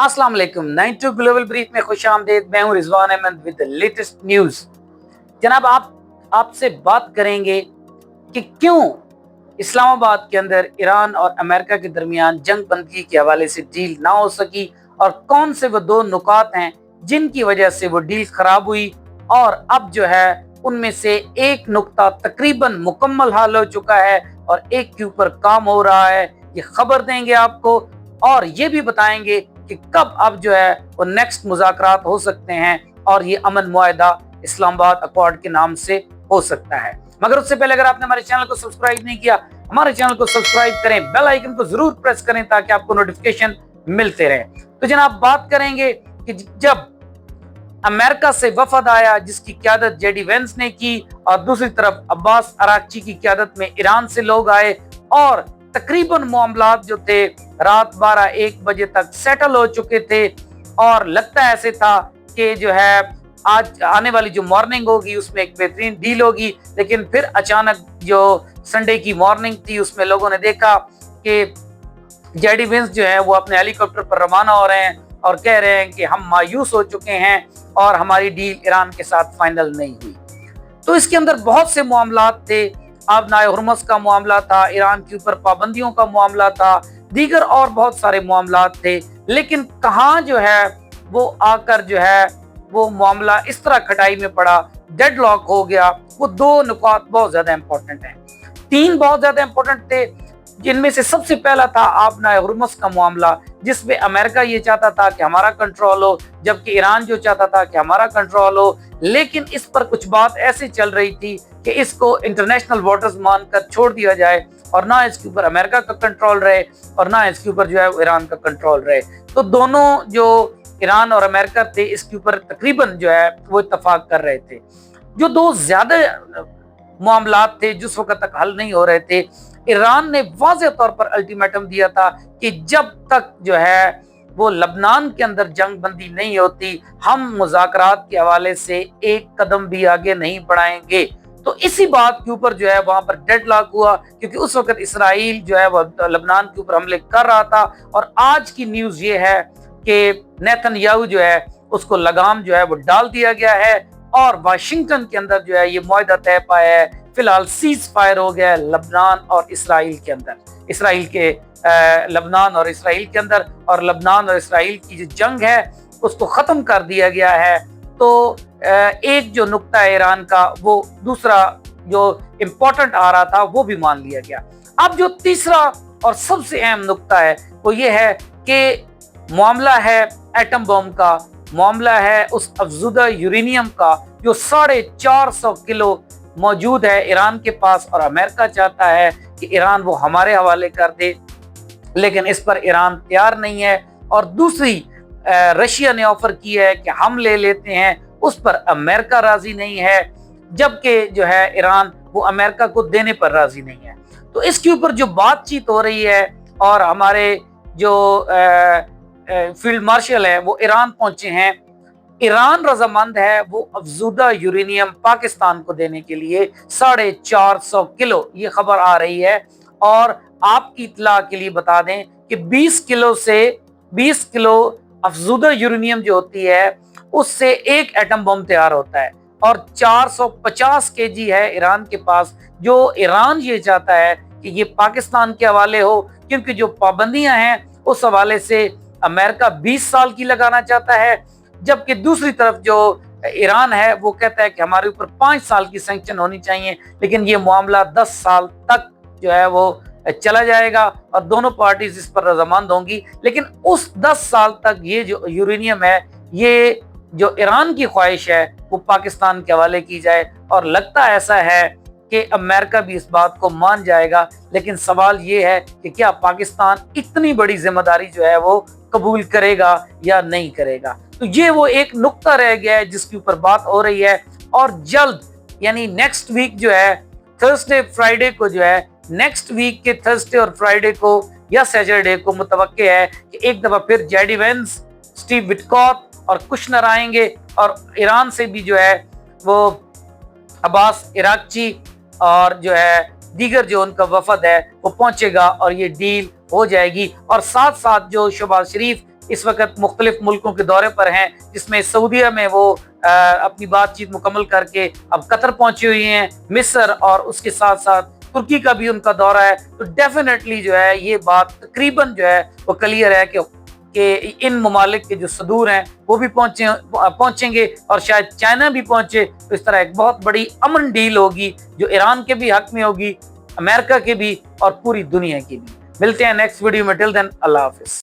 अस्सलाम वालेकुम। 92 global brief में खुश आमदेद। मैं हूं Rizwan Ahmed with the latest news. जनाब, आपसे बात करेंगे कि क्यों इस्लामाबाद के अंदर ईरान और अमेरिका के दरमियान जंग बंदी के हवाले से डील ना हो सकी और कौन से वो दो नुकात हैं जिनकी वजह से वो डील खराब हुई, और अब जो है उनमें से एक नुक्ता तकरीबन मुकम्मल हाल हो चुका है और एक के ऊपर काम हो रहा है। ये खबर देंगे आपको और ये भी बताएंगे कि कब अब जो है वो नेक्स्ट मुज़ाकरात हो सकते हैं और ये अमन मुआहदा इस्लामाबाद अकॉर्ड के नाम से हो सकता है। मगर उससे पहले अगर आपने हमारे चैनल को सब्सक्राइब नहीं किया, हमारे चैनल को सब्सक्राइब करें, बेल आइकन को जरूर प्रेस करें ताकि आपको नोटिफिकेशन मिलते रहे। तो जनाब, बात करेंगे कि जब अमेरिका से वफद आया जिसकी क़यादत जेडी वेंस ने की और दूसरी तरफ अब्बास अराक्ची की क़यादत में ईरान से लोग आए और तकरीबन मामलात जो थे रात 12-1 बजे तक सेटल हो चुके थे और लगता ऐसे था कि जो है आज आने वाली जो मॉर्निंग होगी उसमें एक बेहतरीन डील होगी। लेकिन फिर अचानक जो संडे की मॉर्निंग थी उसमें लोगों ने देखा कि जेडी वेंस जो है वो अपने हेलीकॉप्टर पर रवाना हो रहे हैं और कह रहे हैं कि हम मायूस हो चुके हैं और हमारी डील ईरान के साथ फाइनल नहीं हुई। तो इसके अंदर बहुत से मामलात थे। आबनाए हुर्मुज़ का मामला था, ईरान के ऊपर पाबंदियों का मामला था, दीगर और बहुत सारे मामलात थे। लेकिन कहाँ जो है वो आकर जो है वो मामला इस तरह खटाई में पड़ा, डेडलॉक हो गया। वो दो नुकात बहुत ज्यादा इंपॉर्टेंट हैं, तीन बहुत ज्यादा इंपॉर्टेंट थे, जिनमें से सबसे पहला था आबनाए हुर्मुज़ का मामला, जिसमें अमेरिका ये चाहता था कि हमारा कंट्रोल हो जबकि ईरान जो चाहता था कि हमारा कंट्रोल हो। लेकिन इस पर कुछ बात ऐसे चल रही थी कि इसको इंटरनेशनल वाटर्स मानकर छोड़ दिया जाए और ना इसके ऊपर अमेरिका का कंट्रोल रहे और ना इसके ऊपर जो है ईरान का कंट्रोल रहे। तो दोनों जो ईरान और अमेरिका थे इसके ऊपर तकरीबन जो है वो इत्तफाक कर रहे थे। जो दो ज्यादा मामलात थे जिस वक्त तक हल नहीं हो रहे थे, ईरान ने वाज़ेह तौर पर अल्टीमेटम दिया था कि जब तक जो है वो लबनान के अंदर जंग बंदी नहीं होती हम मुज़ाकरात के हवाले से एक कदम भी आगे नहीं बढ़ाएंगे। तो इसी बात के ऊपर जो है वहां पर डेडलॉक हुआ, क्योंकि उस वक्त इसराइल जो है वो लबनान के ऊपर हमले कर रहा था। और आज की न्यूज ये है कि नेतन्याहू जो है उसको लगाम जो है वो डाल दिया गया है और वाशिंगटन के अंदर जो है ये मुआहदा तय पाया है। फिलहाल सीज फायर हो गया है लबनान और इसराइल के अंदर, इसराइल के लबनान और इसराइल के अंदर, और लबनान और इसराइल की जो जंग है उसको खत्म कर दिया गया है। तो एक जो नुक्ता है ईरान का, वो दूसरा जो इम्पोर्टेंट आ रहा था वो भी मान लिया गया। अब जो तीसरा और सबसे अहम नुक्ता है वो ये है कि मामला है एटम बम का, मामला है उस अफजुदा यूरेनियम का जो 450 किलो मौजूद है ईरान के पास और अमेरिका चाहता है कि ईरान वो हमारे हवाले कर दे, लेकिन इस पर ईरान तैयार नहीं है। और दूसरी रशिया ने ऑफर की है कि हम ले लेते हैं, उस पर अमेरिका राजी नहीं है, जबकि जो है ईरान वो अमेरिका को देने पर राजी नहीं है। तो इसके ऊपर जो बातचीत हो रही है और हमारे जो फील्ड मार्शल है वो ईरान पहुंचे हैं। ईरान रजामंद है वो अफजुदा यूरेनियम पाकिस्तान को देने के लिए 450 किलो, ये खबर आ रही है। और आपकी इत्तला के लिए बता दें कि 20 किलो अफजुदा यूरेनियम जो होती है उससे एक एटम बम तैयार होता है और 450 केजी है ईरान के पास, जो ईरान ये चाहता है कि ये पाकिस्तान के हवाले हो, क्योंकि जो पाबंदियां हैं उस हवाले से अमेरिका 20 साल की लगाना चाहता है, जबकि दूसरी तरफ जो ईरान है वो कहता है कि हमारे ऊपर 5 साल की सैंक्शन होनी चाहिए। लेकिन ये मामला 10 साल तक जो है वो चला जाएगा और दोनों पार्टीज इस पर रजामंद होंगी। लेकिन उस 10 साल तक ये जो यूरेनियम है, ये जो ईरान की ख्वाहिश है वो पाकिस्तान के हवाले की जाए, और लगता ऐसा है कि अमेरिका भी इस बात को मान जाएगा। लेकिन सवाल ये है कि क्या पाकिस्तान इतनी बड़ी जिम्मेदारी जो है वो कबूल करेगा या नहीं करेगा। तो ये वो एक नुक्ता रह गया है जिसके ऊपर बात हो रही है। और जल्द यानी नेक्स्ट वीक जो है थर्सडे फ्राइडे को जो है नेक्स्ट वीक के थर्सडे और फ्राइडे को या सैटरडे को मुतवक्के है कि एक दफा फिर जेडी वेंस, स्टीव विटकॉफ और कुशनर आएंगे और ईरान से भी जो है वो अब्बास अराक्ची और जो है دیگر جو ان کا وفد ہے وہ پہنچے گا اور یہ ڈیل ہو جائے گی۔ اور ساتھ ساتھ جو شہباز شریف اس وقت مختلف ملکوں کے دورے پر ہیں، جس میں سعودیہ میں وہ اپنی بات چیت مکمل کر کے اب قطر پہنچے ہوئے ہیں، مصر، اور اس کے ساتھ ساتھ ترکی کا بھی ان کا دورہ ہے، تو ڈیفینیٹلی جو ہے یہ بات تقریباً جو ہے وہ کلیئر ہے کہ ان ممالک کے جو صدور ہیں وہ بھی پہنچیں گے، اور شاید چائنا بھی پہنچے، تو اس طرح ایک بہت بڑی امن ڈیل ہوگی جو ایران کے بھی حق میں ہوگی، امریکہ کے بھی اور پوری دنیا کی بھی۔ ملتے ہیں نیکسٹ ویڈیو میں، ٹل دین اللہ حافظ۔